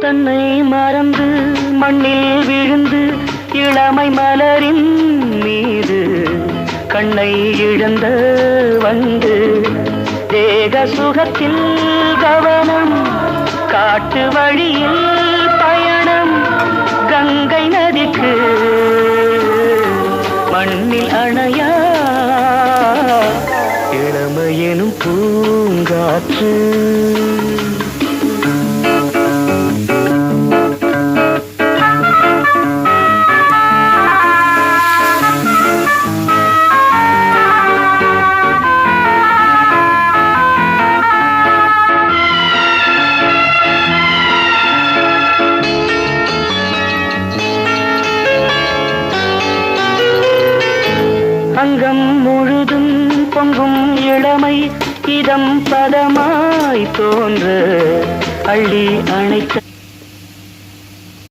தன்னை மறந்து மண்ணில் விழுந்து இளமை மலரின் மீது கண்ணை இழந்த வந்து தேக சுகத்தில் கவனம் காட்டு வழியில் பயணம் கங்கை நதிக்கு மண்ணில் அணையா இளமையெனும் பூங்காற்று அங்கம் முழுதும் பொங்கும் இளமை இதம் பதமாய் தோன்ற அள்ளி அணைத்த